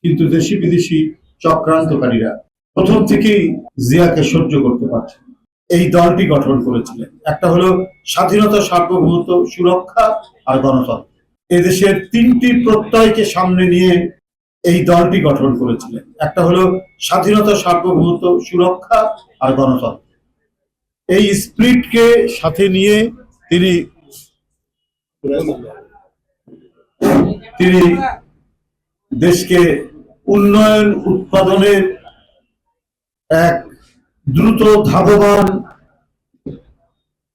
কিন্তু দেশি বিদেশি চক্রান্তকারীরা প্রথম থেকেই জিয়াকে সহ্য করতে পারছে না। এই দলটি গঠন করেছিলেন, একটা হলো স্বাধীনতা, সার্বভৌমত্ব, সুরক্ষা আর গণতন্ত্র। এদেশের তিনটি প্রত্যয়কে সামনে নিয়ে এই দলটি গঠন করেছিলেন, একটা হলো স্বাধীনতা, সার্বভৌমত্ব, সুরক্ষা আর গণতন্ত্র। এই স্পিরিটকে সাথে নিয়ে তিনি দেশকে উন্নয়ন উৎপাদনের এক দ্রুত ধাবমান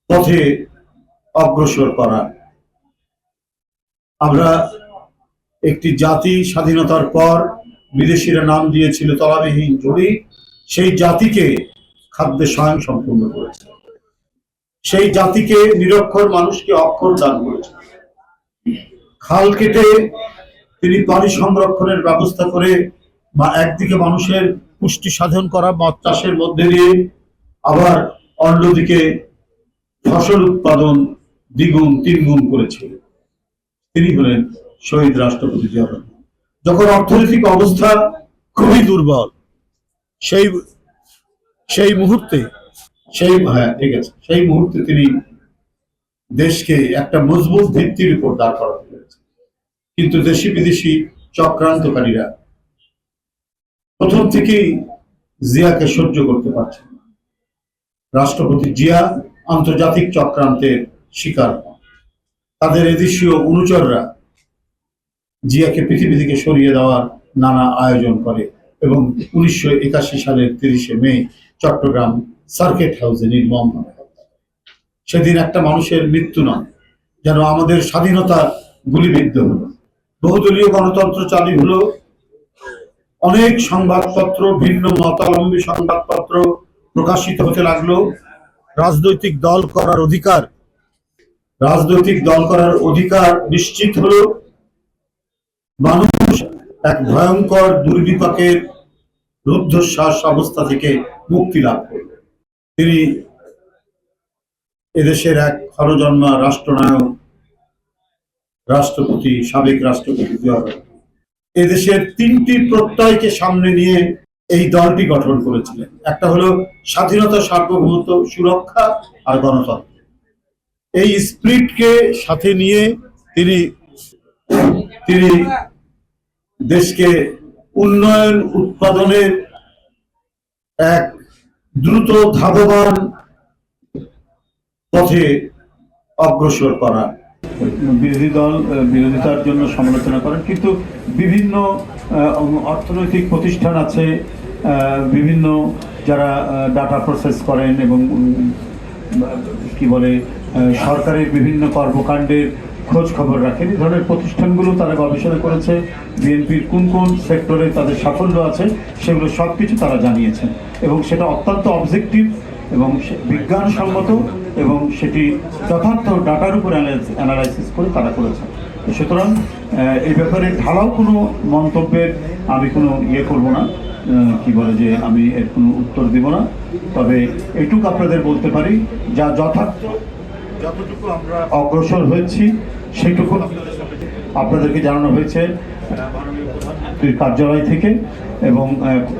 পথে অগ্রসর করা। আমরা একটি জাতি স্বাধীনতার পর বিদেশিরা নাম দিয়েছিল তলাবিহীন জড়ি, সেই জাতিকে খাদ্যে স্বয়ংসম্পূর্ণ করেছে, সেই জাতিকে নিরক্ষর মানুষকে অক্ষর দান করেছে। খাল কেটে তিনি পানি সংরক্ষণের ব্যবস্থা করে একদিকে মানুষের পুষ্টি সাধন করা মৎস্য চাষের মধ্যে দিয়ে, আবার অন্যদিকে ফসল উৎপাদন দ্বিগুণ তিনগুণ করেছিল। তিনি হলেন শহীদ রাষ্ট্রপতি জিয়া রহমান। যখন অর্থনৈতিক অবস্থা খুবই দুর্বল, সেই মুহূর্তে তিনি দেশকে একটা মজবুত ভিত্তির উপর দাঁড় করাতে পেরেছেন। কিন্তু দেশি বিদেশি চক্রান্তকারীরা প্রথম থেকেই জিয়াকে সহ্য করতে পারছে না। রাষ্ট্রপতি জিয়া আন্তর্জাতিক চক্রান্তের শিকার হন। তাদের এদেশীয় অনুচররা জিয়াকে পৃথিবী থেকে সরিয়ে দেওয়ার নানা আয়োজন করে এবং 1981 সালের 30শে মে চট্টগ্রাম সার্কিট হাউসে নির্মমভাবে হত্যা করে। সেদিন একটা মানুষের মৃত্যু নয়, যেন আমাদের স্বাধীনতা গুলিবিদ্ধ হলো। বহুদলীয় গণতন্ত্র চালু হলো, অনেক সংবাদপত্র, ভিন্ন মতাবলম্বী সংবাদপত্র প্রকাশিত হতে লাগলো। রাজনৈতিক দল করার অধিকার নিশ্চিত হলো। মানুষ এক ভয়ঙ্কর দুর্বিপাকের রুদ্ধশ্বাস অবস্থা থেকে মুক্তি লাভ করল। তিনি এদেশের এক হরজন্মা রাষ্ট্রনায়ক, সাবেক রাষ্ট্রপতি জিয়া রহমান এদেশের তিনটি প্রত্যয়কে সামনে নিয়ে এই দলটি গঠন করেছিলেন, একটা হলো স্বাধীনতা, সার্বভৌমত্ব, সুরক্ষা আর গণতন্ত্র। এই স্পিরিটকে সাথে নিয়ে তিনি দেশকে উন্নয়ন উৎপাদনের এক দ্রুত ধাবমান পথে অগ্রসর করা। বিরোধী দল বিরোধিতার জন্য সমালোচনা করেন, কিন্তু বিভিন্ন অর্থনৈতিক প্রতিষ্ঠান আছে, বিভিন্ন যারা ডাটা প্রসেস করেন এবং সরকারের বিভিন্ন কর্মকাণ্ডের খোঁজ খবর রাখেন, এই ধরনের প্রতিষ্ঠানগুলো তারা গবেষণা করেছে। বিএনপির কোন কোন সেক্টরে তাদের সাফল্য আছে সেগুলো সবকিছু তারা জানিয়েছেন এবং সেটা অত্যন্ত অবজেক্টিভ এবং বিজ্ঞানসম্মত এবং সেটি যথার্থ ডাটার উপর অ্যানালাইসিস করে তারা করেছেন। সুতরাং এই ব্যাপারে ঢালাও কোনো মন্তব্যের আমি কোনো করব না, যে আমি এর কোনো উত্তর দিব না। তবে এটুকু আপনাদের বলতে পারি, যা যতটুকু আমরা অগ্রসর হয়েছি সেইটুকু আপনাদেরকে জানানো হয়েছে মাননীয় কার্যালয় থেকে, এবং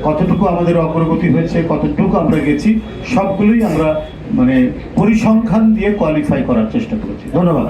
কতটুকু আমাদের অগ্রগতি হয়েছে, কতটুকু আমরা গেছি, সবগুলোই আমরা পরিসংখ্যান দিয়ে কোয়ালিফাই করার চেষ্টা করেছি। ধন্যবাদ।